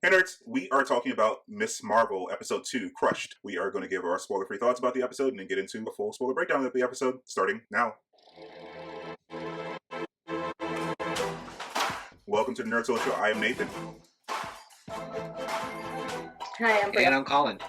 Hey nerds, we are talking about Miss Marvel episode 2, Crushed. We are going to give our spoiler-free thoughts about the episode and then get into a full spoiler breakdown of the episode, starting now. Welcome to the Nerd Social. I am Nathan. Hi, I'm Priya. And I'm Colin.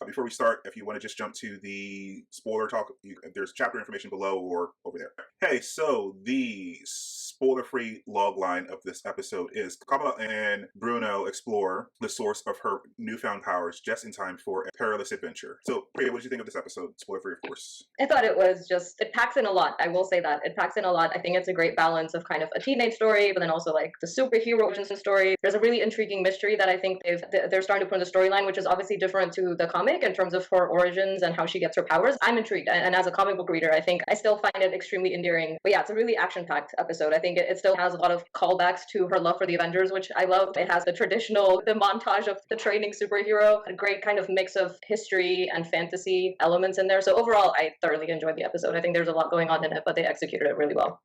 Before we start, if you want to just jump to the spoiler talk, there's chapter information below or over there. Hey, so the spoiler-free log line of this episode is Kamala and Bruno explore the source of her newfound powers just in time for a perilous adventure. So, Priya, what did you think of this episode? Spoiler-free, of course. I thought it was just, it packs in a lot. I will say that. It packs in a lot. I think it's a great balance of kind of a teenage story, but then also like the superhero origin story. There's a really intriguing mystery that I think they're starting to put in the storyline, which is obviously different to the comic in terms of her origins and how she gets her powers. I'm intrigued. And as a comic book reader, I think I still find it extremely endearing. But yeah, it's a really action-packed episode. I think it still has a lot of callbacks to her love for the Avengers, which I love. It has the montage of the training superhero, a great kind of mix of history and fantasy elements in there. So overall, I thoroughly enjoyed the episode. I think there's a lot going on in it, but they executed it really well.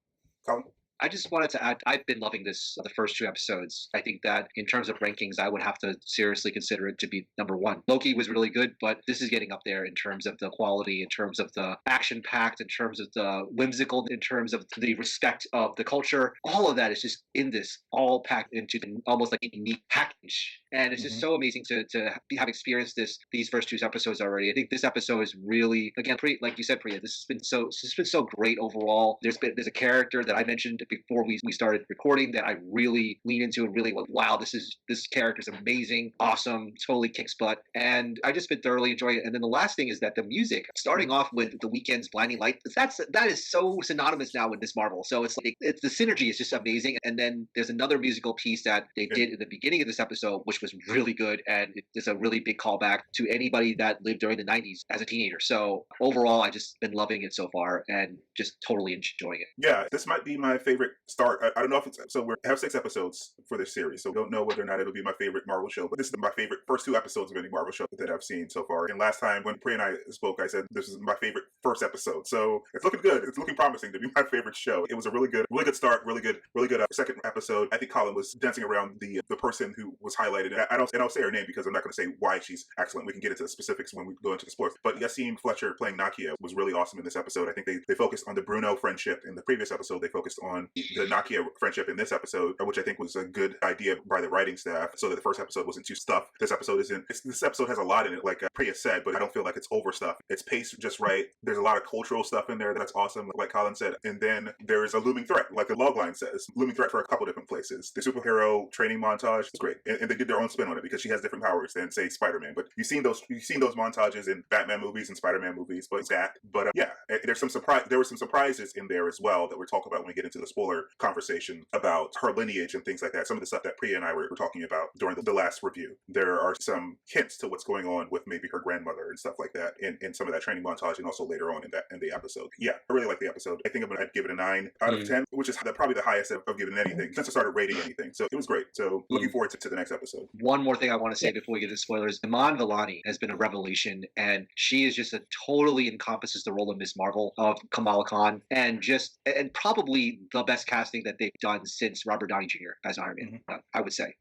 Colin? I just wanted to add, I've been loving the first two episodes. I think that in terms of rankings, I would have to seriously consider it to be number one. Loki was really good, but this is getting up there in terms of the quality, in terms of the action-packed, in terms of the whimsical, in terms of the respect of the culture. All of that is just in this, all packed into almost like a unique package. And it's just so amazing to have experienced these first two episodes already. I think this episode is really, again, like you said, Priya, this has been so great overall. There's a character that I mentioned before we started recording that I really lean into and really went, wow, this character is amazing, awesome, totally kicks butt. And I just been thoroughly enjoying it. And then the last thing is that the music, starting off with The Weeknd's Blinding Light, that is so synonymous now with Miss Marvel. So it's like the synergy is just amazing. And then there's another musical piece that they did in the beginning of this episode, which was really good, and it's a really big callback to anybody that lived during the 90s as a teenager. So overall, I've just been loving it so far and just totally enjoying it. Yeah, this might be my favorite start. I don't know if it's, so we have 6 episodes for this series, so don't know whether or not it'll be my favorite Marvel show, but this is my favorite first 2 episodes of any Marvel show that I've seen so far. And last time when Priya and I spoke, I said this is my favorite first episode, so it's looking good. It's looking promising to be my favorite show. It was a really good start, really good second episode. I think Colin was dancing around the person who was highlighted. I'll say her name because I'm not going to say why she's excellent. We can get into the specifics when we go into the spoilers. But Yasmeen Fletcher playing Nakia was really awesome in this episode. I think they focused on the Bruno friendship in the previous episode. They focused on the Nakia friendship in this episode, which I think was a good idea by the writing staff, so that the first episode wasn't too stuffed. This episode isn't. This episode has a lot in it, like Priya said, but I don't feel like it's overstuffed. It's paced just right. There's a lot of cultural stuff in there that's awesome, like Colin said. And then there's a looming threat, like the logline says, looming threat for a couple different places. The superhero training montage is great, and they did their own spin on it because she has different powers than say Spider-Man. But you've seen those montages in Batman movies and Spider-Man movies, but yeah, there's some surprise. There were some surprises in there as well that we'll talk about when we get into the spoiler conversation about her lineage and things like that. Some of the stuff that Priya and I were talking about during the last review. There are some hints to what's going on with maybe her grandmother and stuff like that in some of that training montage, and also later on in the episode. Yeah, I really like the episode. I think I'd give it a 9 out of 10, which is probably the highest I've given anything since I started rating anything. So it was great. So looking forward to the next episode. One more thing I want to say before we get into spoilers. Iman Vellani has been a revelation, and she is just totally encompasses the role of Miss Marvel, of Kamala Khan, and probably the best casting that they've done since Robert Downey Jr. as Iron Man. I would say,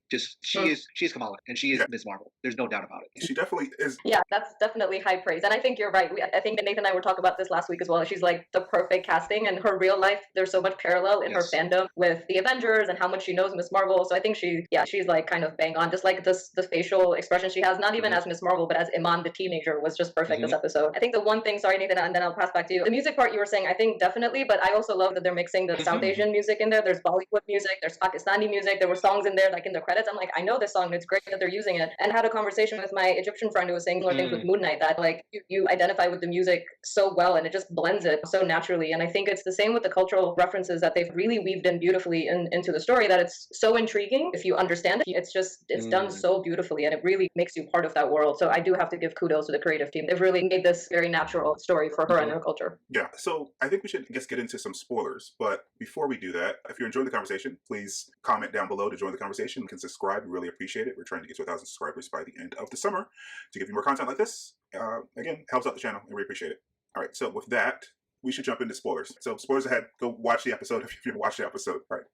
she is Kamala, and she is Miss Marvel. There's no doubt about it. She definitely is. Yeah, that's definitely high praise, and I think you're right. I think Nathan and I were talking about this last week as well. She's like the perfect casting, and her real life, there's so much parallel in her fandom with the Avengers and how much she knows Miss Marvel. So I think she's like kind of bang on. Just like the facial expression she has, not even as Miss Marvel, but as Iman the teenager, was just perfect this episode. I think the one thing, sorry Nathan, and then I'll pass back to you. The music part you were saying, I think definitely, but I also love that they're mixing the South Asian music in there. There's Bollywood music, there's Pakistani music. There were songs in there like in the credits. I'm like, I know this song. It's great that they're using it. And had a conversation with my Egyptian friend who was saying similar things with Moon Knight, that like you identify with the music so well and it just blends it so naturally. And I think it's the same with the cultural references that they've really weaved in beautifully into the story, that it's so intriguing if you understand it. It's done so beautifully, and it really makes you part of that world. So I do have to give kudos to the creative team. They've really made this very natural story for her and her culture. Yeah, so I think we should just get into some spoilers. But before we do that, if you're enjoying the conversation, please comment down below to join the conversation. You can subscribe. We really appreciate it. We're trying to get to 1,000 subscribers by the end of the summer to give you more content like this. Again, helps out the channel, and we appreciate it. All right, so with that, we should jump into spoilers. So spoilers ahead. Go watch the episode if you haven't watched the episode. All right.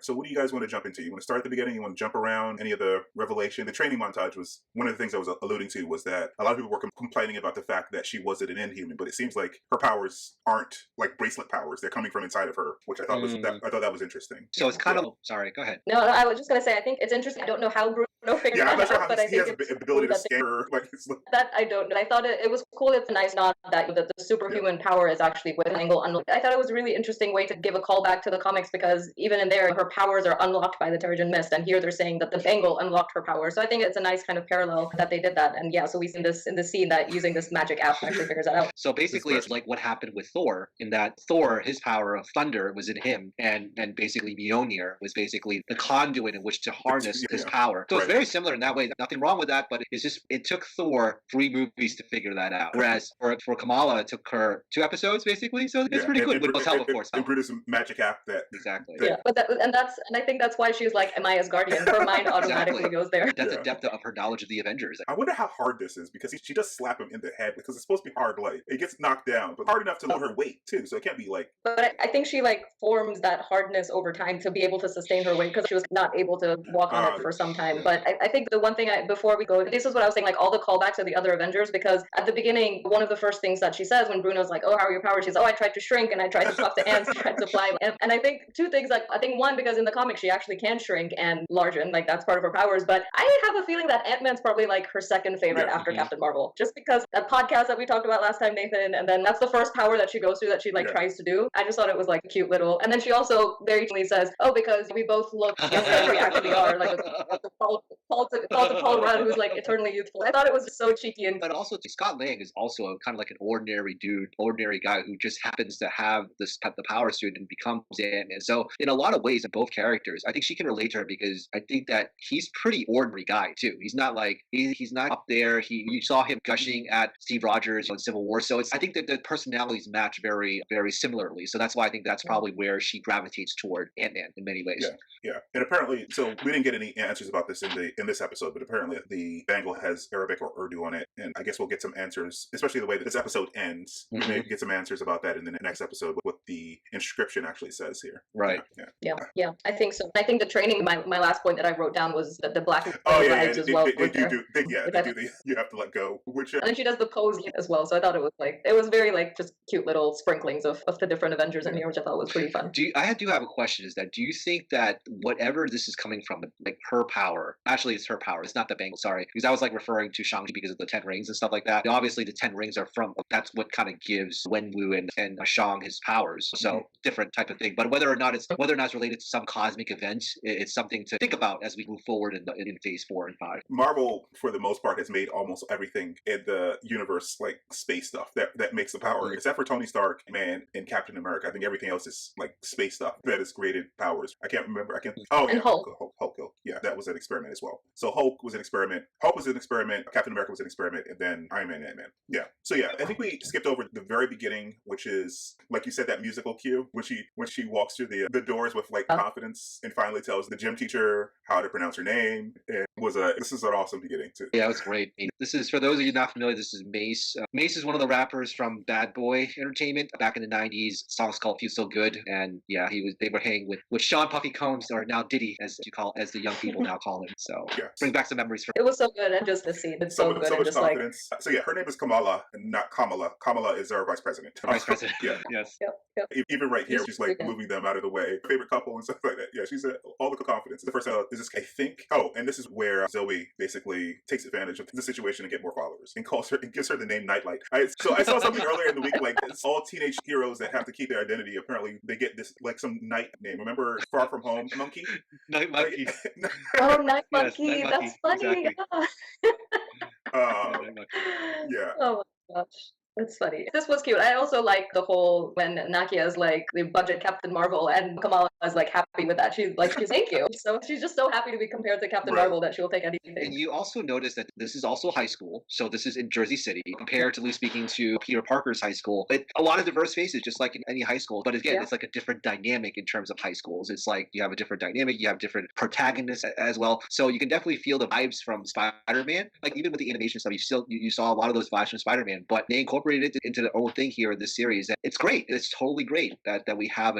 So what do you guys want to jump into? You want to start at the beginning? You want to jump around? Any of the revelation? The training montage was one of the things I was alluding to, was that a lot of people were complaining about the fact that she wasn't an Inhuman, but it seems like her powers aren't like bracelet powers. They're coming from inside of her, which I thought I thought that was interesting. So it's kind of, sorry, go ahead. No, I was just going to say, I think it's interesting. I don't know how Bruno figured I'm not that sure out, how but I he has think the ability to scare her. Like, that I don't know. I thought it was cool. It's a nice nod that the superhuman power is actually with an angle unlocked. I thought it was a really interesting way to give a callback to the comics, because even in there, her powers are unlocked by the Terrigen Mist, and here they're saying that the angle unlocked her powers. So I think it's a nice kind of parallel that they did that. And yeah, so we see this in the scene that using this magic app actually figures that out. So basically, it's like what happened with Thor, in that Thor, his power of thunder was in him, and basically Mjolnir was basically the conduit in which to harness his power. So it's very similar in that way. Nothing wrong with that, but it's just, it took Thor 3 movies to figure that out. Whereas for Kamala, it took her 2 episodes basically. So it's pretty good. With help, of course. And Brutus magic app that exactly. Yeah, but and I think that's why she's like, "Am I Asgardian?" Her mind automatically goes there. That's the depth of her knowledge of the Avengers. I wonder how hard this is, because she does slap him in the head, because it's supposed to be hard, like it gets knocked down, but hard enough to lower her weight too. So it can't be like. But I think she like forms that hardness over time to be able to sustain her weight, because she was not able to walk on it for some time. But I think the one thing before we go, this is what I was saying, like all the callbacks of the other Avengers, because at the beginning, one of the first things that she says when Bruno's like, "Oh, how are your powers?" She's, "Oh, I tried to shrink and I tried to talk to ants, tried to fly." And I think 2 things, like I think one, because in the comics she actually can shrink and largen, like that's part of her powers. But I have a feeling that Ant-Man's probably like her second favorite after Captain Marvel, just because that podcast that we talked about last time, Nathan, and then that's the first power that she goes through that she like tries to do. I just thought it was like a cute little, and then she also very easily says, "Oh, because we both look younger than we actually are," like Paul Rudd, who's like eternally youthful. I thought it was so cheeky. And but also Scott Lang is also kind of like an ordinary dude, ordinary guy who just happens to have the power suit and becomes Ant-Man. So in a lot of ways, in both characters, I think she can relate to her, because I think that he's pretty ordinary guy too. He's not like he's not up there. You saw him gushing at Steve Rogers in Civil War. So I think that the personalities match very, very similarly. So that's why I think that's probably where she gravitates toward Ant-Man in many ways. Yeah. And apparently, so we didn't get any answers about this in this episode, but apparently the bangle has Arabic or Urdu on it, and I guess we'll get some answers, especially the way that this episode ends. We may get some answers about that in the next episode, what the inscription actually says here. Right. Yeah. I think so. I think the training. My last point that I wrote down was the black. As well. They do. You have to let go. Which and then she does the pose as well. So I thought it was very like just cute little sprinklings of the different Avengers in here, which I thought was pretty fun. I do have a question. Is that, do you think that whatever this is coming from, like her power, actually it's her power, it's not the bangle, sorry, because I was like referring to Shang-Chi because of the 10 rings and stuff like that. Obviously the 10 rings are from, that's what kind of gives Wenwu and Shang his powers. So different type of thing. But whether or not it's related to some cosmic event, it's something to think about as we move forward in phase 4 and 5. Marvel, for the most part, has made almost everything in the universe like space stuff that makes the power. Except for Tony Stark, Man, and Captain America. I think everything else is like space stuff that has created powers. I can't remember. And Hulk. Hulk. Yeah, that was an experiment as well. So Hulk was an experiment. Captain America was an experiment, and then Iron Man and Ant-Man. Yeah. So yeah, I think we skipped over the very beginning, which is, like you said, that musical cue when she walks through the doors with like confidence and finally tells the gym teacher how to pronounce her name. This is an awesome beginning too. Yeah, it was great. This is, for those of you not familiar, this is Mace. Mace is one of the rappers from Bad Boy Entertainment back in the 90s. Song's called Feel So Good, and yeah, they were hanging with Sean Puffy Combs, or now Diddy, as the young people now call him. So bring back some memories from it. Was so good, and just the scene, it's so good. So much just confidence. So yeah, her name is Kamala, and not Kamala. Kamala is our vice president. Vice president. Yeah. Yes. Yep. Even right here, she's like moving them out of the way. Favorite couple and stuff like that. Yeah, she's all the confidence. The first is this, I think. Oh, and this is where Zoe basically takes advantage of the situation to get more followers and gives her the name Nightlight. I saw something earlier in the week, like it's all teenage heroes that have to keep their identity. Apparently, they get this like some night name. Remember Far From Home Monkey? Night Monkey. Oh, Night Monkey. Yes, That's funny. Exactly. Yeah. Oh my gosh. That's funny. This was cute. I also like the whole when Nakia is like the budget Captain Marvel and Kamala is like happy with that. She's thank you. So she's just so happy to be compared to Captain Marvel that she'll take anything. And you also notice that this is also high school. So this is in Jersey City, comparatively speaking to Peter Parker's high school. A lot of diverse faces, just like in any high school. But again, it's like a different dynamic in terms of high schools. It's like you have a different dynamic, you have different protagonists as well. So you can definitely feel the vibes from Spider-Man. Like even with the animation stuff, you saw a lot of those vibes from Spider-Man, but they incorporate incorporated it into their own thing here in this series. It's great. It's totally great that we have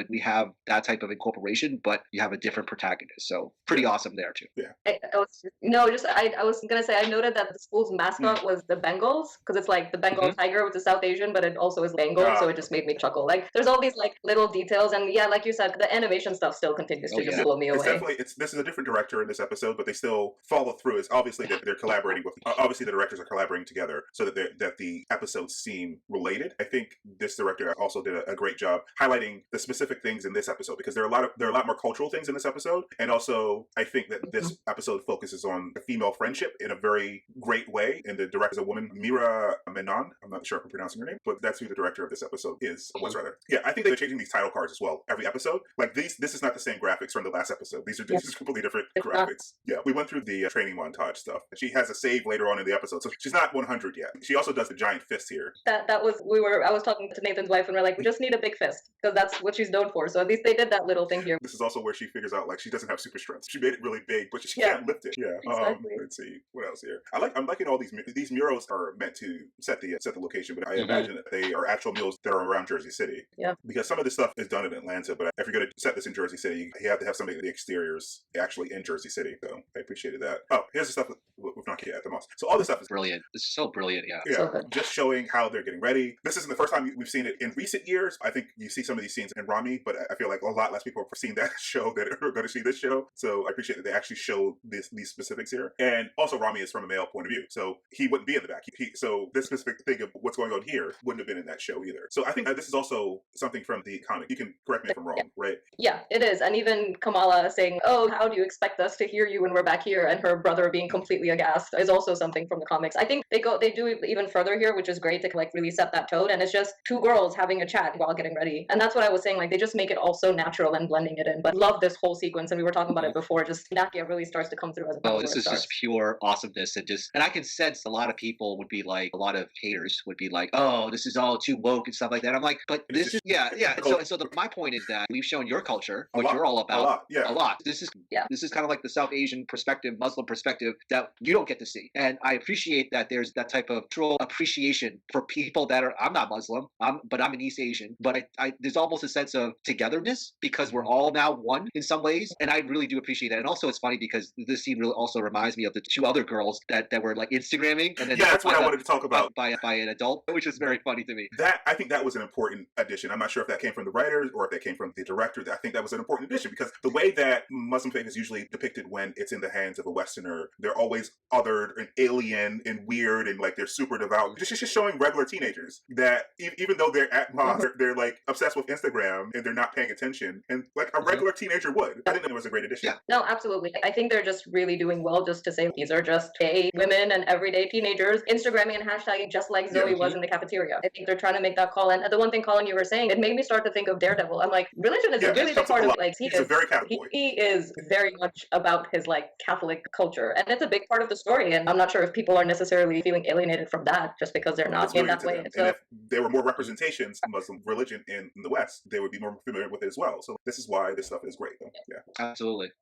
that type of incorporation, but you have a different protagonist. So pretty awesome there too. Yeah. I was gonna say I noted that the school's mascot was the Bengals because it's like the Bengal tiger, which is South Asian, but it also is Bengal, so it just made me chuckle. Like there's all these like little details, and yeah, like you said, the animation stuff still continues to just blow me away. This is a different director in this episode, but they still follow through. It's obviously that they're collaborating with. Obviously, the directors are collaborating together so that the episodes seem related. I think this director also did a great job highlighting the specific things in this episode because there are a lot more cultural things in this episode, and also I think that this episode focuses on female friendship in a very great way. And the director is a woman, Meera Menon. I'm not sure if I'm pronouncing her name, but that's who the director of this episode was rather. Yeah, I think they're changing these title cards as well every episode. Like this is not the same graphics from the last episode. These are just completely different graphics. Yeah, we went through the training montage stuff. She has a save later on in the episode, so she's not 100 yet. She also does the giant fist here. I was talking to Nathan's wife and we're like, we just need a big fist because that's what she's known for. So at least they did that little thing here. This is also where she figures out like she doesn't have super strength. She made it really big, but she can't lift it. Yeah. Exactly. Let's see what else here. I'm liking all these murals are meant to set the location, but I imagine that they are actual murals that are around Jersey City. Yeah. Because some of this stuff is done in Atlanta, but if you're going to set this in Jersey City, you have to have some of the exteriors actually in Jersey City. So I appreciated that. Oh, here's the stuff with Nakia at the most. So all this stuff is brilliant. It's so brilliant. Yeah. Yeah. So just showing how they're getting ready. This isn't the first time we've seen it in recent years. I think you see some of these scenes in Rami, but I feel like a lot less people have seen that show that are going to see this show. So I appreciate that they actually show these specifics here. And also Rami is from a male point of view. So he wouldn't be in the back. So this specific thing of what's going on here wouldn't have been in that show either. So I think this is also something from the comic. You can correct me if I'm wrong, right? Yeah, it is. And even Kamala saying, oh, how do you expect us to hear you when we're back here? And her brother being completely aghast is also something from the comics. I think they do it even further here, which is great to like really set that tone. And it's just two girls having a chat while getting ready. And that's what I was saying. Like they just make it all so natural and blending it in. But love this whole sequence. And we were talking about it before. Just Nakia really starts to come through as a this is just pure awesomeness. And I can sense a lot of people would be like, a lot of haters would be like, oh, this is all too woke and stuff like that. I'm like, but this is, yeah. So my point is that we've shown your culture, what you're all about, a lot. This is kind of like the South Asian perspective, Muslim perspective that you don't get to see. And I appreciate that there's that type of true appreciation for people that are, I'm not Muslim, but I'm an East Asian, but there's almost a sense of togetherness because we're all now one in some ways. And I really do appreciate that. And also it's funny because this scene really also reminds me of the two other girls that were like Instagramming. And then that's what I wanted to talk about. By an adult, which is very funny to me. I think that was an important addition. I'm not sure if that came from the writers or if that came from the director. I think that was an important addition because the way that Muslim faith is usually depicted when it's in the hands of a Westerner, they're always othered and alien and weird and like they're super devout. Just showing regular teenagers that even though they're at mosque, they're like obsessed with Instagram and they're not paying attention and like a regular teenager would. I think that was a great addition. Yeah. No, absolutely. I think they're just really doing well just to say these are just gay women and everyday teenagers Instagramming and hashtagging just like Zoe was in the cafeteria. I think they're trying to make that call. And the one thing, Colin, you were saying, it made me start to think of Daredevil. I'm like, religion is a really big part of like he's a very Catholic boy. He is very much about his like Catholic culture, and it's a big part of the story. And I'm not sure if people are necessarily feeling alienated from that just because they're not in that way. And if there were more representations of Muslim religion in the West, they would be more familiar with it as well. So this is why this stuff is great. Though. Yeah,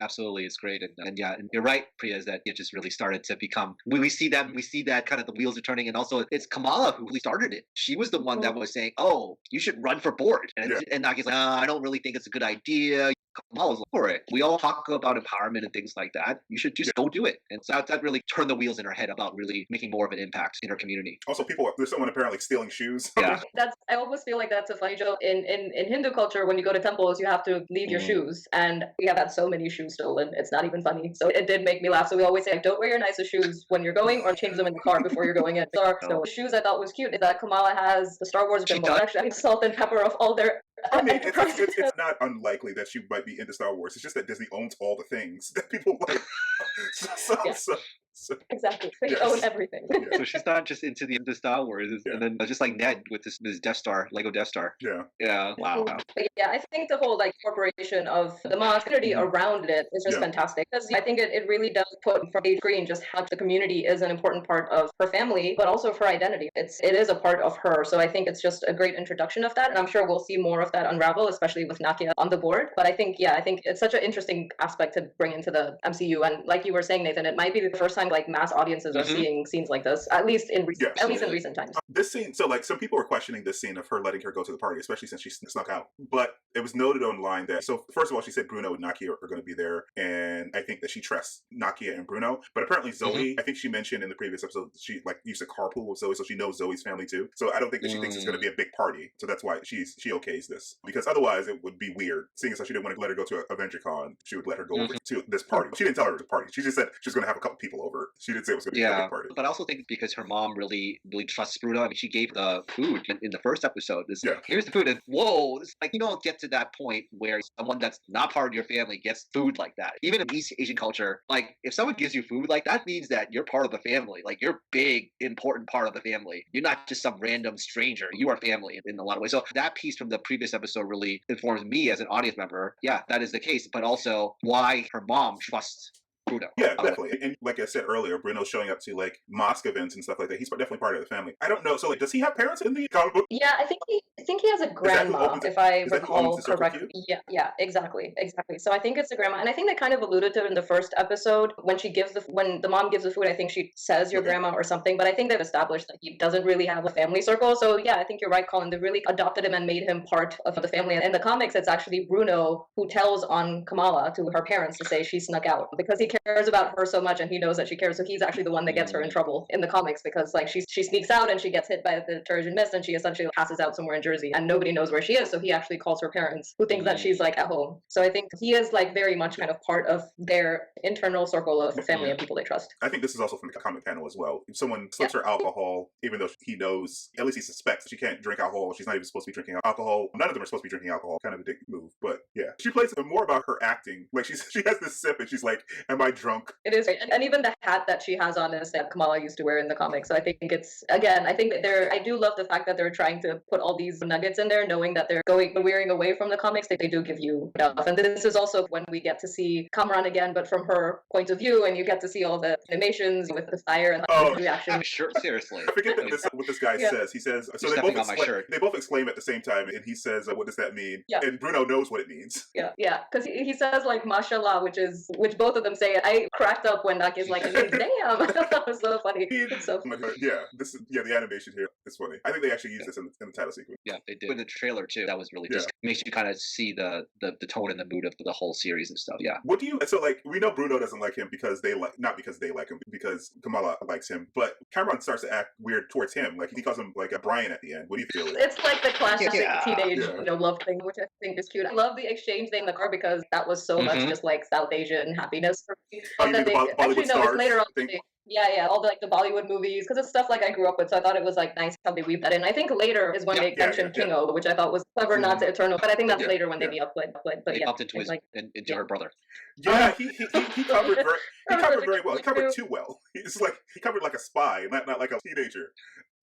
absolutely, it's great. And you're right, Priya, is that it just really started to become. We see that kind of the wheels are turning, and also it's Kamala who really started it. She was the one that was saying, "Oh, you should run for board," and Nakia's like, "I don't really think it's a good idea." Kamala's like, for it. We all talk about empowerment and things like that. You should just go do it. And so that really turned the wheels in her head about really making more of an impact in her community. Also, there's someone apparently stealing shoes. Yeah. I almost feel like that's a funny joke. In Hindu culture, when you go to temples, you have to leave your shoes. And we have had so many shoes stolen. It's not even funny. So it did make me laugh. So we always say, don't wear your nicest shoes when you're going or change them in the car before you're going in. So the shoes I thought was cute is that Kamala has the Star Wars symbol. Actually, I mean, salt and pepper of all their I mean, it's not unlikely that she might be into Star Wars. It's just that Disney owns all the things that people like. Exactly. They own everything. So she's not just into the Star Wars, and then just like Ned with this Death Star, Lego Death Star. Yeah. Wow. But yeah, I think the whole like corporation of the mosque community around it is just fantastic. Because I think it really does put from the screen just how the community is an important part of her family, but also of her identity. It is a part of her. So I think it's just a great introduction of that, and I'm sure we'll see more of that unravel, especially with Nakia on the board. But I think it's such an interesting aspect to bring into the MCU. And like you were saying, Nathan, it might be the first time like mass mass audiences are seeing scenes like this, at least in recent times. This scene, so like some people were questioning this scene of her letting her go to the party, especially since she snuck out. But it was noted online that, so first of all, she said Bruno and Nakia are going to be there, and I think that she trusts Nakia and Bruno. But apparently Zoe, I think she mentioned in the previous episode, she like used to carpool with Zoe, so she knows Zoe's family too. So I don't think that she thinks it's going to be a big party. So that's why she okays this, because otherwise it would be weird. Seeing as how she didn't want to let her go to AvengerCon, she would let her go over to this party. She didn't tell her it was a party. She just said she was going to have a couple people over. She didn't say it was going to be a big party. But I also think because her mom really trusts Bruno. I mean, she gave the food in the first episode. Here's the food, and whoa, it's like you don't get to that point where someone that's not part of your family gets food like that. Even in East Asian culture, like if someone gives you food, like that means that you're part of the family. Like you're big, important part of the family. You're not just some random stranger. You are family in a lot of ways. So that piece from the previous episode really informs me as an audience member. Yeah, that is the case. But also why her mom trusts Bruno. Yeah, definitely. And like I said earlier, Bruno's showing up to like mosque events and stuff like that. He's definitely part of the family. I don't know. So like, does he have parents in the comic book? Yeah, I think he has a grandma, if I recall correctly. Yeah, exactly. So I think it's a grandma, and I think they kind of alluded to it in the first episode when the mom gives the food. I think she says your grandma or something, but I think they've established that he doesn't really have a family circle. So yeah, I think you're right, Colin. They really adopted him and made him part of the family. And in the comics, it's actually Bruno who tells on Kamala to her parents to say she snuck out because he cares about her so much and he knows that she cares, so he's actually the one that gets her in trouble in the comics because like she sneaks out and she gets hit by the Trojan mist and she essentially passes out somewhere in Jersey and nobody knows where she is, so he actually calls her parents who think that she's like at home. So I think he is like very much kind of part of their internal circle of family and people they trust. I think this is also from the comic panel as well. If someone slips her alcohol, even though he knows, at least he suspects she can't drink alcohol, she's not even supposed to be drinking alcohol. None of them are supposed to be drinking alcohol. Kind of a dick move, but yeah. She plays more about her acting. Like she has this sip and she's like, am I drunk? It is great. And even the hat that she has on is that Kamala used to wear in the comics. So I think it's, again, I think that I do love the fact that they're trying to put all these nuggets in there, knowing that they're veering away from the comics, they do give you enough. And this is also when we get to see Kamran again, but from her point of view, and you get to see all the animations with the fire and the reaction. I'm sure, seriously. I forget what this guy says. He says, so they both exclaim at the same time, and he says, what does that mean? Yeah. And Bruno knows what it means. Yeah, because he says like mashallah, which both of them say. I cracked up when Nakia's like, damn. That was so funny. So the animation here is funny. I think they actually used this in the title sequence. Yeah, they did. In the trailer too. That was really just makes you kind of see the tone and the mood of the whole series and stuff. Yeah. So like we know Bruno doesn't like him because not because they like him, because Kamala likes him. But Cameron starts to act weird towards him. Like he calls him like a Brian at the end. What do you feel? It's like the classic teenage love thing, which I think is cute. I love the exchange thing in the car because that was so much just like South Asian happiness for me. Bollywood stars later on. Yeah, all the Bollywood movies, because it's stuff like I grew up with, so I thought it was like nice how they weave that in. I think later is when they mentioned Kingo, which I thought was clever, not to Eternal, but I think that's later when they be uploaded. But they bumped into her brother. Yeah, he covered very well. He covered too well. He covered like a spy, not like a teenager.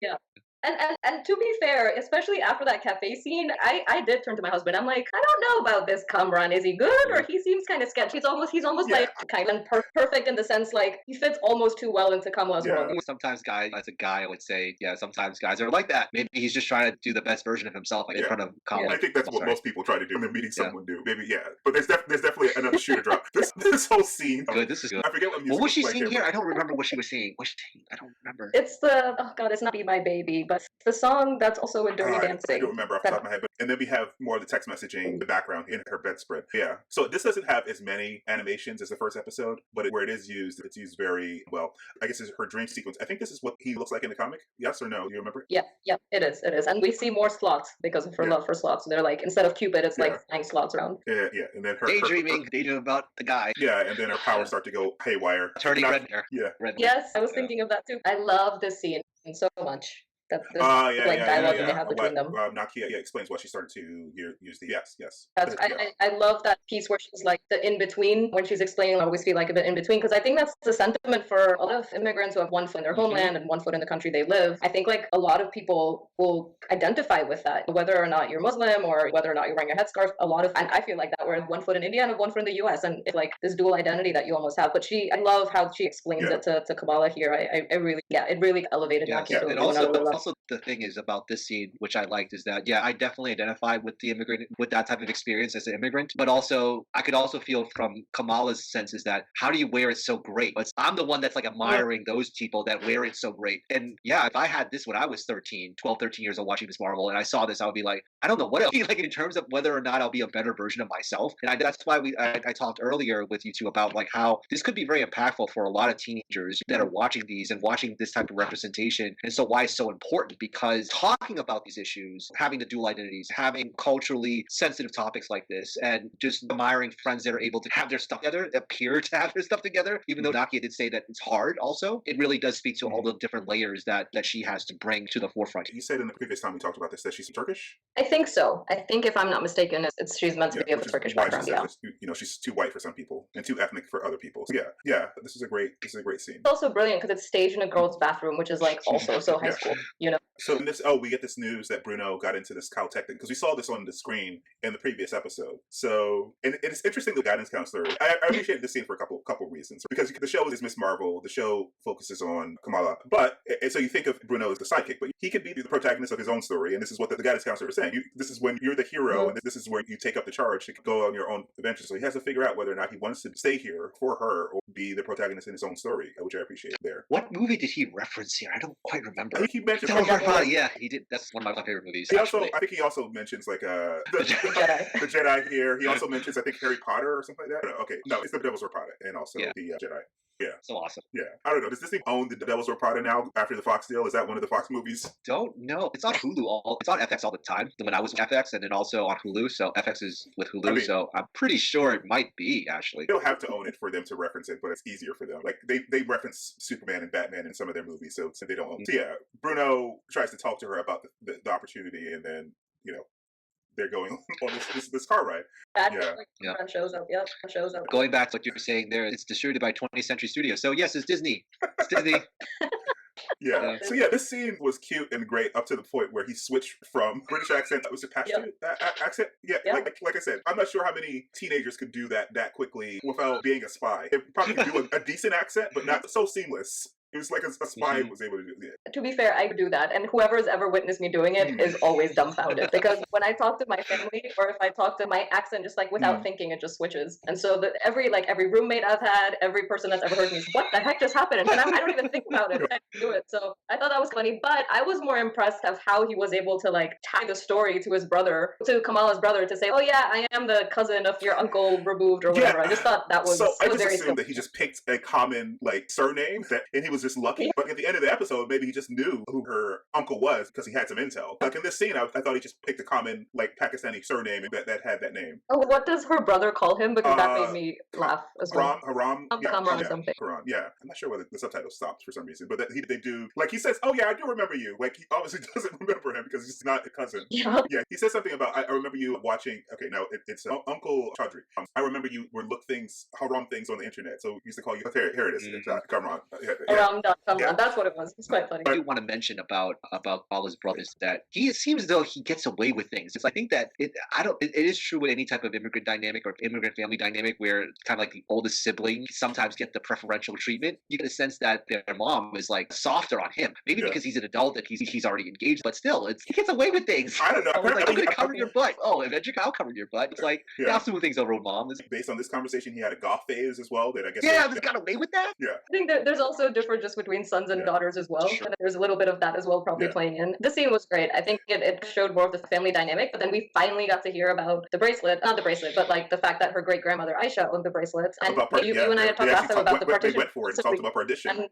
Yeah. And to be fair, especially after that cafe scene, I did turn to my husband. I'm like, I don't know about this Kamran. Is he good or he seems kind of sketchy? He's almost like kind of perfect in the sense like he fits almost too well into Kamala's world. Sometimes as a guy, I would say, sometimes guys are like that. Maybe he's just trying to do the best version of himself in front of Kamala. I think that's what most people try to do when they're meeting someone new. Maybe but there's definitely another shoe to drop. This whole scene. Good. This is good. I forget what music. What was she singing here? I don't remember what she was singing. I don't remember. It's it's not Be My Baby, but the song that's also in Dirty Dancing. I don't remember off the top of my head. And then we have more of the text messaging, the background in her bedspread. Yeah. So this doesn't have as many animations as the first episode, but where it is used, it's used very well. I guess it's her dream sequence. I think this is what he looks like in the comic. Yes or no? Do you remember? Yeah, it is. And we see more slots because of her love for slots. So they're like, instead of Cupid, it's like 9 slots around. Yeah. And then her daydreaming about the guy. Yeah, and then her powers start to go haywire. Turning red hair. Yeah. Yes, I was thinking of that too. I love this scene so much. Dialogue that they have between them. Nakia explains why she started to use the yes. I love that piece where she's like the in between when she's explaining. I always feel like a bit in between because I think that's the sentiment for a lot of immigrants who have one foot in their homeland and one foot in the country they live. I think like a lot of people will identify with that, whether or not you're Muslim or whether or not you're wearing a headscarf. And I feel like that we're one foot in India and one foot in the U.S. and it's like this dual identity that you almost have. But I love how she explains it to Kamala here. It really elevated Nakia to another level. also the thing is about this scene, which I liked, is that I definitely identify with the immigrant, with that type of experience as an immigrant. But also, I could also feel from Kamala's sense is that how do you wear it so great? But I'm the one that's like admiring those people that wear it so great. And if I had this when I was 12, 13 years old watching Miss Marvel, and I saw this, I would be like, I don't know what else. Like in terms of whether or not I'll be a better version of myself. And that's why I talked earlier with you two about like how this could be very impactful for a lot of teenagers that are watching these and watching this type of representation. And so why it's so important, because talking about these issues, having the dual identities, having culturally sensitive topics like this, and just admiring friends that are able to have their stuff together, appear to have their stuff together, even though Nakia did say that it's hard also, it really does speak to all the different layers that she has to bring to the forefront. You said in the previous time we talked about this that she's Turkish? I think so. I think if I'm not mistaken, she's meant to be of a Turkish background. She's too white for some people and too ethnic for other people. So this is a great scene. It's also brilliant because it's staged in a girl's bathroom, which is like also so high school, So in this, we get this news that Bruno got into this Caltech thing because we saw this on the screen in the previous episode. So, and it's interesting, the guidance counselor. I appreciate this scene for a couple reasons, because the show is Miss Marvel, the show focuses on Kamala, but so you think of Bruno as the sidekick, but he can be the protagonist of his own story, and this is what the guidance counselor is saying. This is when you're the hero, and this is where you take up the charge to go on your own adventure. So he has to figure out whether or not he wants to stay here for her or be the protagonist in his own story, which I appreciate there. What movie did he reference here? I don't quite remember. I think he mentioned. Yeah, he did. That's one of my favorite movies. I think he also mentions like the Jedi. The Jedi here. He also mentions, I think, Harry Potter or something like that. Okay, no, it's the Devil's Wear Prada, and also the Jedi. Yeah. So awesome. Yeah. I don't know. Does Disney own the Devil's Wear Prada now after the Fox deal? Is that one of the Fox movies? Don't know. It's on Hulu. It's on FX all the time. When I was with FX, and then also on Hulu. So FX is with Hulu. So I'm pretty sure it might be, actually. They don't have to own it for them to reference it, but it's easier for them. Like they reference Superman and Batman in some of their movies, so they don't own it. So Bruno tries to talk to her about the opportunity, and then they're going on this car ride. Shows up. Yep, shows up. Going back to what you were saying there, it's distributed by 20th Century Studios. So yes, it's Disney. It's Disney. So this scene was cute and great up to the point where he switched from British accent. Was it Pashtun accent? Like I said, I'm not sure how many teenagers could do that quickly without being a spy. They probably could do a decent accent, but not so seamless. It was like a spy was able to do it. To be fair, I do that, and whoever has ever witnessed me doing it is always dumbfounded, because when I talk to my family, or if I talk to my accent, just like without thinking, it just switches. And so every roommate I've had, every person that's ever heard me is, what the heck just happened? And I don't even think about it. I do it. So I thought that was funny, but I was more impressed of how he was able to tie the story to his brother, to Kamala's brother, to say, oh yeah, I am the cousin of your uncle removed or whatever. I just thought that was so. I just very assumed that he just picked a common surname and he was just lucky. But at the end of the episode, maybe he just knew who her uncle was because he had some intel. Like in this scene, I thought he just picked a common Pakistani surname that had that name. Oh, what does her brother call him? Because that made me laugh as well. Haram. Something. Haram. Yeah, I'm not sure whether the subtitle stopped for some reason, but they do. He says, "Oh yeah, I do remember you." He obviously doesn't remember him because he's not a cousin. Yeah. He says something about, I remember you watching. Okay, no, it's Uncle Chaudhry. I remember you would look haram things on the internet. So he used to call you. Here it is. Kamran. Haram.Kamran. That's what it was. It's quite funny. I do want to mention about all his brothers that it seems as though he gets away with things. I think that it is true with any type of immigrant dynamic or immigrant family dynamic where kind of like the oldest sibling sometimes get the preferential treatment. You get a sense that their mom is softer on him. Maybe because he's an adult that he's already engaged, but still, he gets away with things. I don't know. I'm going to cover your butt. Oh, eventually I'll cover your butt. It's I'll smooth things over with mom. Based on this conversation, he had a goth phase as well. That I guess. Yeah, he got away with that. Yeah. I think there's also a difference just between sons and daughters as well. Sure. And there's a little bit of that as well, probably playing in. The scene was great. I think it showed more of the family dynamic, but then we finally got to hear about the bracelet, not the bracelet, but the fact that her great grandmother Aisha owned the bracelets. And you and I had talked last time about the partition. They went for it and talked about partition.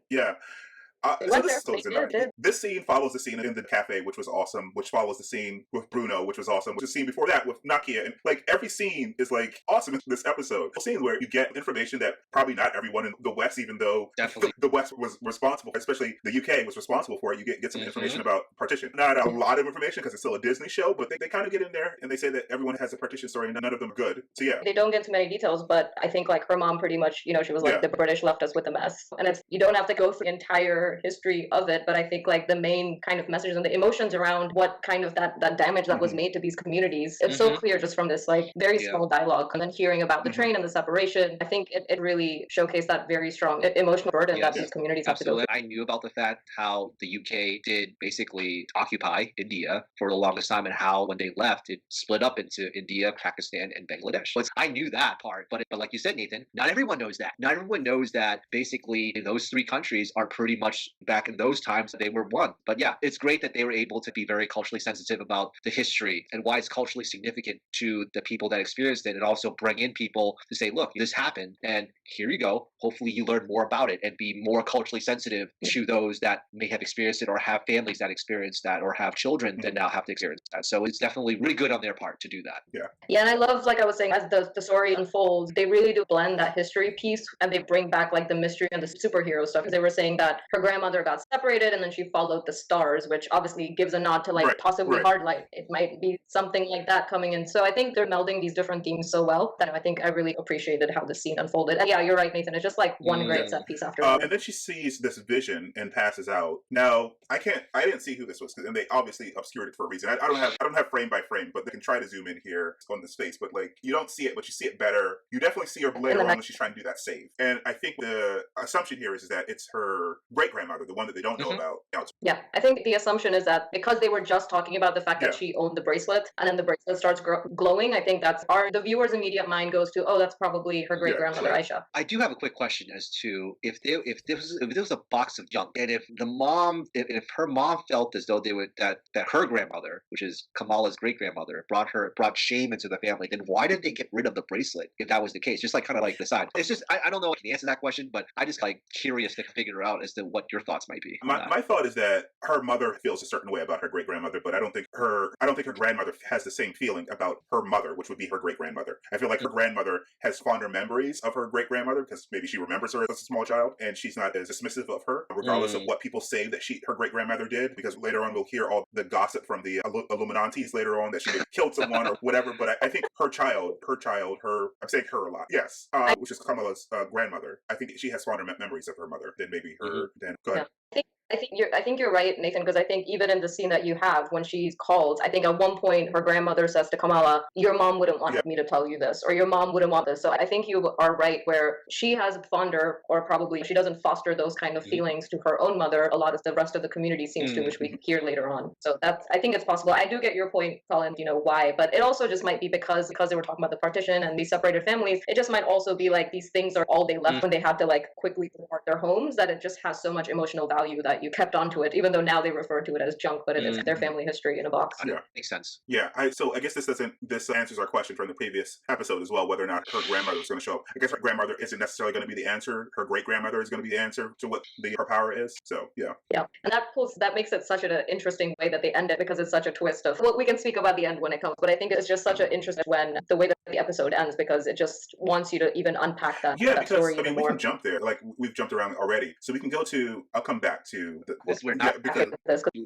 This scene follows the scene in the cafe, which was awesome, which follows the scene with Bruno, which was awesome, which is the scene before that with Nakia. And every scene is awesome in this episode. A scene where you get information that probably not everyone in the West, even though the West was responsible, especially the UK was responsible for it, you get some information about partition. Not a lot of information because it's still a Disney show, but they kind of get in there and they say that everyone has a partition story and none of them are good. So they don't get too many details, but I think her mom pretty much, she was the British left us with a mess. And you don't have to go through the entire entire history of it, but I think like the main kind of messages and the emotions around what kind of that damage that was made to these communities, it's so clear just from this like very small dialogue, and then hearing about the train and the separation. I think it really showcased that very strong emotional burden that these communities have to go through. I knew about the fact how the UK did basically occupy India for the longest time, and how when they left, it split up into India, Pakistan, and Bangladesh. I knew that part, but like you said, Nathan, not everyone knows that. Not everyone knows that basically those three countries are pretty much back in those times they were one. But yeah, it's great that they were able to be very culturally sensitive about the history and why it's culturally significant to the people that experienced it, and also bring in people to say, look, this happened, and here you go. Hopefully you learn more about it and be more culturally sensitive to those that may have experienced it, or have families that experienced that, or have children that now have to experience that. So it's definitely really good on their part to do that. Yeah, and I love, like I was saying, as the story unfolds, they really do blend that history piece, and they bring back like the mystery and the superhero stuff. Because they were saying that her grandmother got separated and then she followed the stars, which obviously gives a nod to like possibly hard light. It might be something like that coming in. So I think they're melding these different themes so well that I think I really appreciated how the scene unfolded. And yeah, you're right, Nathan. It's just like one great set piece after another. And then she sees this vision and passes out. Now I didn't see who this was, and they obviously obscured it for a reason. I don't have frame by frame, but they can try to zoom in here on this face. But like you don't see it, but you see it better. You definitely see her later on when she's trying to do that save. And I think the assumption here is that it's her great grandmother, the one that they don't know about. Yeah, I think the assumption is that because they were just talking about the fact that she owned the bracelet, and then the bracelet starts glowing, I think that's the viewer's immediate mind goes to, oh, that's probably her great grandmother Aisha. I do have a quick question as to if there was a box of junk, and if the mom, if her mom felt as though they would that her grandmother, which is Kamala's great grandmother, brought shame into the family, then why did they get rid of the bracelet if that was the case? Just like kind of like decide. It's just I don't know if I can answer that question, but I just like curious to figure out as to what your thoughts might be. My thought is that her mother feels a certain way about her great grandmother, but I don't think her grandmother has the same feeling about her mother, which would be her great grandmother. I feel like her grandmother has fonder memories of her great grandmother because maybe she remembers her as a small child, and she's not as dismissive of her, regardless of what people say that her great grandmother did. Because later on we'll hear all the gossip from the Illuminatis later on that she killed someone or whatever. But I think her child, I'm saying her a lot. Yes, which is Kamala's grandmother. I think she has fonder memories of her mother than maybe her. Then go ahead. I think you're right, Nathan, because I think even in the scene that you have when she's called, I think at one point her grandmother says to Kamala, your mom wouldn't want me to tell you this, or your mom wouldn't want this. So I think you are right where she has fonder, or probably she doesn't foster those kind of feelings to her own mother a lot as the rest of the community seems to, which we hear later on. So I think it's possible. I do get your point, Colin, why, but it also just might be because they were talking about the partition and these separated families. It just might also be like these things are all they left when they had to like quickly depart their homes, that it just has so much emotional value that you kept onto it, even though now they refer to it as junk, but it is their family history in a box. Yeah, makes sense. Yeah, so I guess this answers our question from the previous episode as well, whether or not her grandmother is going to show up. I guess her grandmother isn't necessarily going to be the answer. Her great grandmother is going to be the answer to what her power is. So yeah, and that makes it such an interesting way that they end it, because it's such a twist of what we can speak about the end when it comes. But I think it's just such an interesting when the way that the episode ends, because it just wants you to even unpack that. Yeah, that because story I mean, we more. can jump there. Like we've jumped around already, so we can go to. I'll come back to we're not because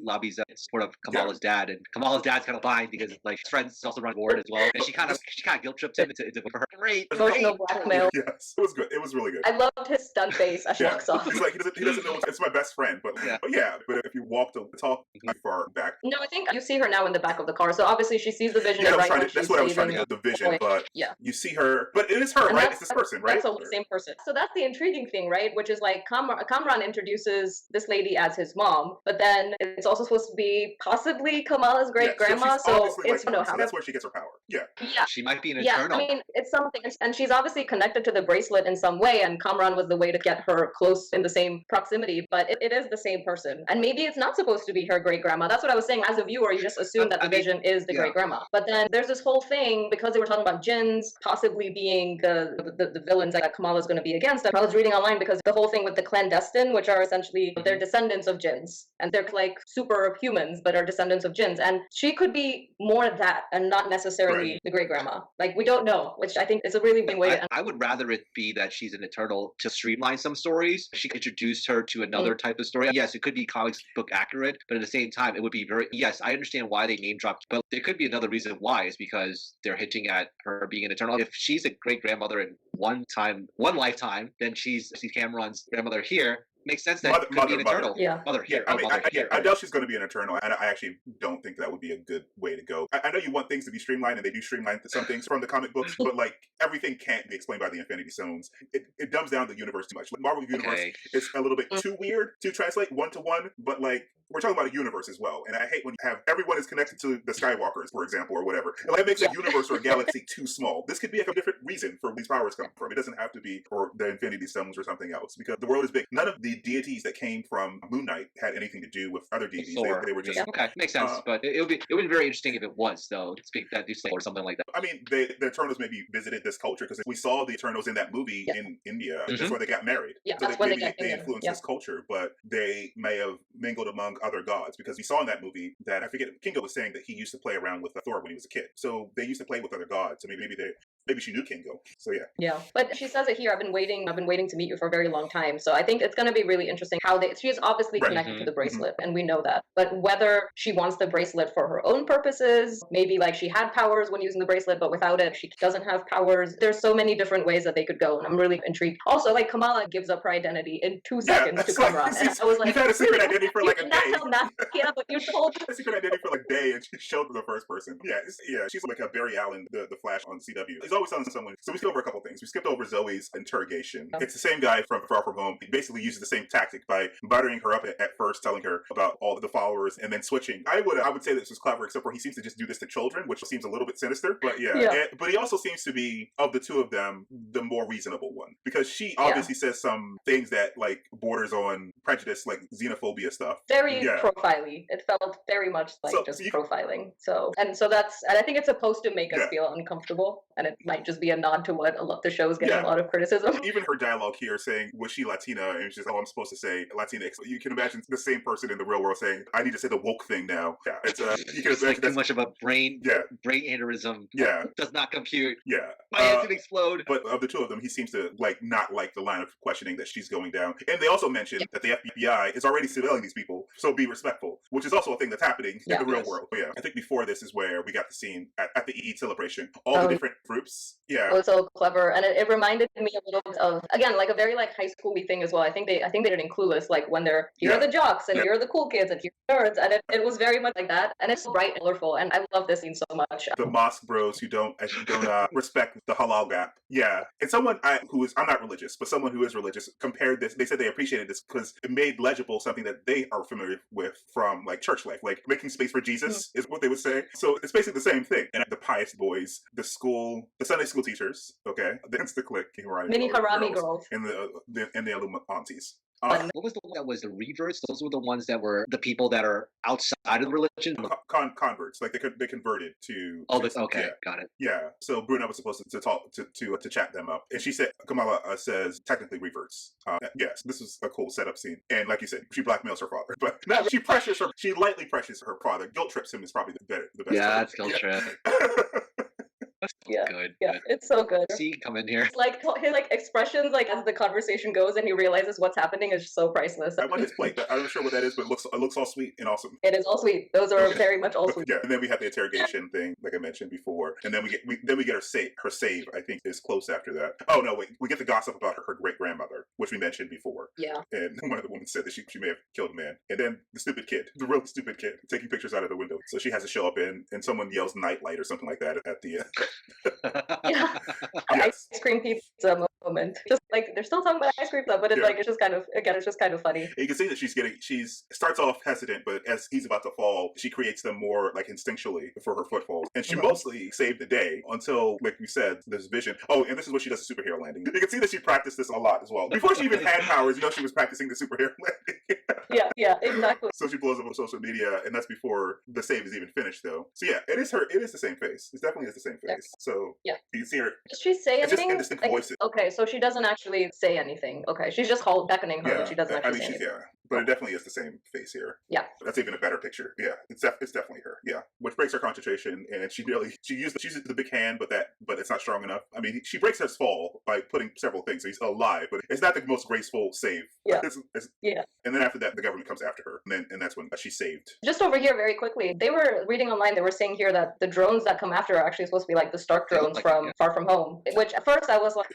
lobbies support of Kamala's dad, and Kamala's dad's kind of blind because like his friends also run board as well, and she kind of guilt tripped him into for her. Great, emotional blackmail. Yes, it was good. It was really good. I loved his stunned face as she walks off. He's like he doesn't know it's my best friend, but but if you walk to talk far back. No, I think you see her now in the back of the car, so obviously she sees the vision. That's what I was trying to get, the vision, but you see her, but it is her, right? It's this person, right? That's the same person. So that's the intriguing thing, right? Which is like Kamran introduces this lady as his mom, but then it's also supposed to be possibly Kamala's great grandma. So it's that's where she gets her power. Yeah. She might be an eternal. I mean, it's something, and she's obviously connected to the bracelet in some way, and Kamran was the way to get her close in the same proximity, but it is the same person. And maybe it's not supposed to be her great grandma. That's what I was saying. As a viewer, you just assume that the vision is the great grandma. But then there's this whole thing, because they were talking about jinns possibly being the villains that Kamala's going to be against. I was reading online because the whole thing with the clandestine, which are essentially they're descendants of jinns, and they're like super humans but are descendants of jinns, and she could be more that and not necessarily the great grandma. Like, we don't know, which I think is a really big way to I would rather it be that she's an eternal to streamline some stories. She introduced her to another type of story. Yes, it could be comics book accurate, but at the same time it would be very I understand why they name dropped, but there could be another reason why, is because they're hinting at her being an eternal. If she's a great grandmother in one lifetime, then she's Cameron's grandmother here. makes sense that it could be an Eternal. Yeah. Mother here. I mean, Mother here. I doubt she's going to be an Eternal, and I actually don't think that would be a good way to go. I know you want things to be streamlined, and they do streamline some things from the comic books, but like everything can't be explained by the Infinity Stones. It dumbs down the universe too much. Like, Marvel Universe is a little bit too weird to translate one to one, but like we're talking about a universe as well, and I hate when you have everyone is connected to the Skywalkers, for example, or whatever. Like, that makes a universe or a galaxy too small. This could be like a different reason for these powers come from. It doesn't have to be for the Infinity Stones or something else, because the world is big. None of the deities that came from Moon Knight had anything to do with other deities. They were just okay, makes sense. But it would be very interesting if it was, though, to speak that or something like that. I mean, the Eternals maybe visited this culture because we saw the Eternals in that movie in India. That's where they got married. Yeah, so that's where they influenced this culture, but they may have mingled among other gods, because we saw in that movie that, I forget, Kingo was saying that he used to play around with Thor when he was a kid. So they used to play with other gods. So maybe she knew Kingo. So yeah. Yeah. But she says it here, I've been waiting to meet you for a very long time. So I think it's going to be really interesting how she is obviously connected to the bracelet, and we know that. But whether she wants the bracelet for her own purposes, maybe like she had powers when using the bracelet, but without it, she doesn't have powers. There's so many different ways that they could go, and I'm really intrigued. Also, like, Kamala gives up her identity in 2 seconds to Kamala. And I was like, you've had a secret identity for like a day. Tell Nakia, but you told a secret identity for like a day, and she showed the first person. Yeah, she's like a Barry Allen, the Flash on CW. He's always telling someone. So we skipped over a couple things. We skipped over Zoe's interrogation. It's the same guy from Far From Home. He basically uses the same tactic by buttering her up at first, telling her about all of the followers, and then switching. I would say this was clever, except for he seems to just do this to children, which seems a little bit sinister. But but he also seems to be, of the two of them, the more reasonable one, because she obviously says some things that like borders on prejudice, like xenophobia stuff. Very profiling. It felt very much like profiling. So that's, and I think it's supposed to make us feel uncomfortable, and it might just be a nod to what the show's getting a lot of criticism. Even her dialogue here saying, was she Latina? And she's I'm supposed to say Latinx. You can imagine the same person in the real world saying, I need to say the woke thing now. Yeah, it's you can imagine like too much of a brain aneurysm. Yeah. Does not compute. Yeah. My head can explode. But of the two of them, he seems to not like the line of questioning that she's going down. And they also mentioned that the FBI is already surveilling these people, so be respectful, which is also a thing that's happening in the real world. But I think before this is where we got the scene at the EE celebration. All the different groups. Yeah. It was so clever, and it reminded me a little bit of, again, like a very like high school-y thing as well. I think they did it in Clueless, like when they're here are the jocks and here are the cool kids and here are the nerds, and it was very much like that, and it's so bright and colorful, and I love this scene so much. The mosque bros who don't respect the halal gap. Yeah, and someone I'm not religious, but someone who is religious compared this. They said they appreciated this because it made legible something that they are familiar with from like church life, like making space for Jesus is what they would say. So it's basically the same thing. And the pious boys, the Sunday school teachers, the Insta click, mini harami girls, and the Illuma aunties. What was the one that was the reverts? Those were the ones that were the people that are outside of the religion. Converts, like they converted to. Oh, okay, got it. Yeah, so Bruno was supposed to talk to chat them up, and she said Kamala says technically reverts. Yes, this was a cool setup scene, and like you said, she blackmails her father, but no, she lightly pressures her father. Guilt trips him is probably the best. Yeah, it's guilt trip. Good. It's so good. See, come in here. It's like his expressions, like as the conversation goes and he realizes what's happening, is just so priceless. I want his plate. I'm not sure what that is, but it looks all sweet and awesome. It is all sweet. Those are very much all sweet. Yeah, and then we have the interrogation thing, like I mentioned before, and then we get her save. I think is close after that. Oh no, wait, we get the gossip about her great grandmother, which we mentioned before. Yeah. And one of the women said that she may have killed a man, and then the real stupid kid, taking pictures out of the window. So she has to show up and someone yells nightlight or something like that at the. Yeah. Ice cream pizza moment. Just like they're still talking about ice cream stuff, but it's like it's just kind of funny. You can see that she starts off hesitant, but as he's about to fall, she creates them more like instinctually for her footfall. And she mostly saved the day until, like we said, this vision. Oh, and this is what she does a superhero landing. You can see that she practiced this a lot as well. Before she even had powers, she was practicing the superhero landing. yeah, exactly. So she blows up on social media, and that's before the save is even finished though. So yeah, it is the same face. It definitely is the same face. So you can see her. Does she say anything? Indistinct voices. Okay, so she doesn't actually say anything. Okay, she's just beckoning her, but she doesn't actually say anything. But it definitely is the same face here. Yeah. That's even a better picture. Yeah, it's definitely her. Yeah, which breaks her concentration, and she uses the big hand, but it's not strong enough. I mean, she breaks his fall by putting several things. So he's alive, but it's not the most graceful save. Yeah. Yeah. And then after that, the government comes after her, and that's when she's saved. Just over here, very quickly, they were reading online. They were saying here that the drones that come after are actually supposed to be like the Stark drones from Far From Home. Which at first I was like,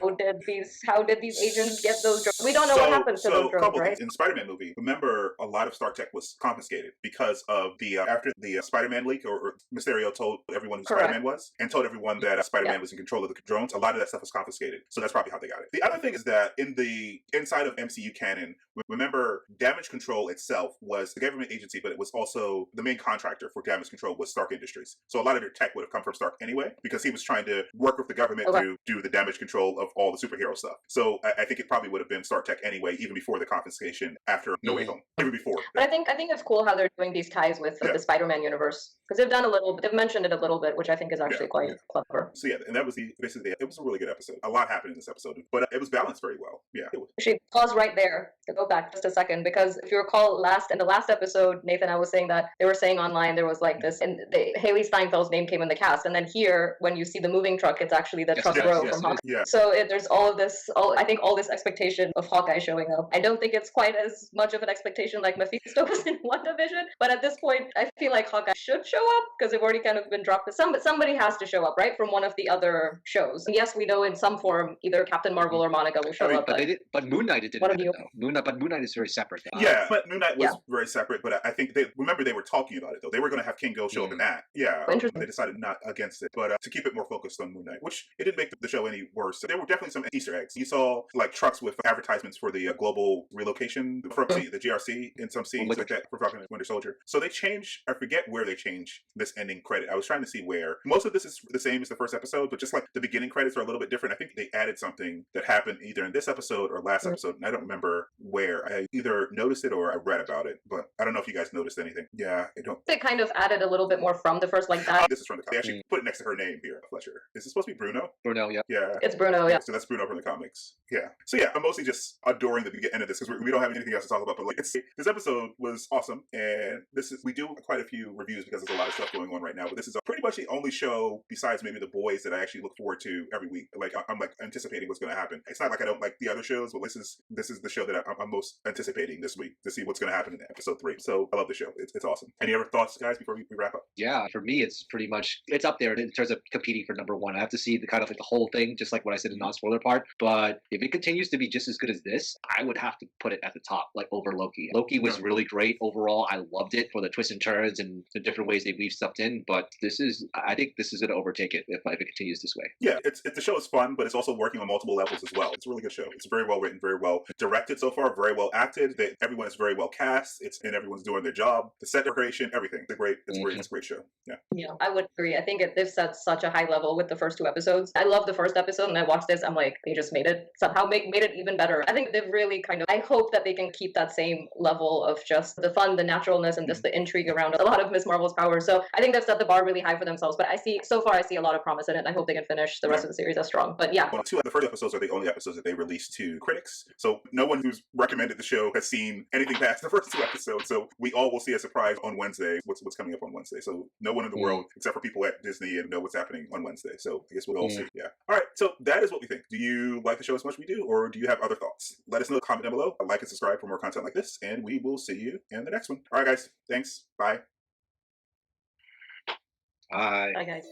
how did these agents get those drones? We don't know what happens to those drones, right? In the Spider-Man movie, remember a lot of Stark tech was confiscated because of the after the Spider-Man leak, or Mysterio told everyone who Spider-Man was, and told everyone that Spider-Man was in control of the drones. A lot of that stuff was confiscated, so that's probably how they got it. The other thing is that in the inside of MCU canon, remember, damage control itself was the government agency, but it was also the main contractor for damage control was Stark Industries. So a lot of their tech would have come from Stark anyway, because he was trying to work with the government to do the damage control of all the superhero stuff. So I think it probably would have been Stark Tech anyway, even before the confiscation after No Way Home, even before. But I think it's cool how they're doing these ties with the Spider-Man universe, because they've mentioned it a little bit, which I think is actually quite clever. So and that was basically it was a really good episode. A lot happened in this episode, but it was balanced very well. Yeah. Actually, pause right there to go back just a second, because if you recall in the last episode, Nathan, I was saying that they were saying online there was like this, and Haley Steinfeld's name came in the cast, and then here when you see the moving truck, it's actually the truck row from Hawkeye. Yeah. So there's all of this, I think all this expectation of Hawkeye showing up. I don't think it's quite as much of an expectation like Mephisto was in WandaVision, but at this point, I feel like Hawkeye should show up because they've already kind of been dropped. But somebody has to show up, right, from one of the other shows. And yes, we know in some form either Captain Marvel or Monica will show up. But Moon Knight didn't. But Moon Knight is very separate. But Moon Knight was very separate. But I think they were talking about it though. They were going to have Kingo show up in that. Yeah, they decided not against it, but to keep it more focused on Moon Knight, which it didn't make the show any worse. There were definitely some Easter eggs. You saw like trucks with advertisements for the global relocation from the GRC in some scenes like that for Falcon and Winter Soldier. So they changed. I forget where they changed this ending credit. I was trying to see where. Most of this is the same as the first episode, but just like the beginning credits are a little bit different. I think they added something that happened either in this episode or last episode, and I don't remember where. I either noticed it or I read about it, but I don't know if you guys noticed anything. Yeah, I don't. They kind of added a little bit more from the first, like that. This is from the. They actually put it next to her name here, Fletcher. Is this supposed to be Bruno? Bruno, yeah. Yeah. It's Bruno, yeah. So that's Bruno from the comics. Yeah. So yeah, I'm mostly just adoring the end of this because we don't have anything else to talk about. But like, this episode was awesome, and we do quite a few reviews because there's a lot of stuff going on right now. But this is pretty much the only show besides maybe The Boys that I actually look forward to every week. Like I'm like anticipating what's going to happen. It's not like I don't like the other shows, but this is the show that I'm most anticipating this week to see what's going to happen in episode 3. So I love the show. It's awesome. Any other thoughts, guys, before we wrap up? Yeah, for me, it's pretty much it's up there in terms of competing for number 1. I have to see the kind of like the whole thing, just like what I said in the non-spoiler part. But if it continues to be just as good as this, I would have to put it at the top, like over Loki. Loki was really great overall. I loved it for the twists and turns and the different ways they weave stuff in. But I think this is going to overtake it if it continues this way. Yeah, the show is fun, but it's also working on multiple levels as well. It's a really good show. It's very well written, very well directed so far, very well acted. Everyone is very well cast. And everyone's doing their job. The set decoration, everything. It's a great show. Yeah, I would agree. I think this sets such a high level with the first 2 episodes. I love the first episode, and I watched this. I'm like, they just made it somehow made it even better. I think they've really I hope that they can keep that same level of just the fun, the naturalness, and just the intrigue around a lot of Ms. Marvel's powers. So I think they've set the bar really high for themselves. But I see a lot of promise in it. And I hope they can finish the rest of the series as strong. But yeah. Well, 2 of the first episodes are the only episodes that they released to critics. So no one who's recommended the show has seen anything past the first 2 episodes. So we all will see a surprise on Wednesday. What's coming up on Wednesday? So no one in the world except for people at Disney know what's happening on Wednesday. So I guess we'll all see. Yeah. All right. So that is what we think. Do you like the show as much as we do, or do you have other thoughts? Let us know. Comment down below. Like and subscribe for more content like this, and we will see you in the next one. All right, guys. Thanks. Bye. Bye. Bye, guys.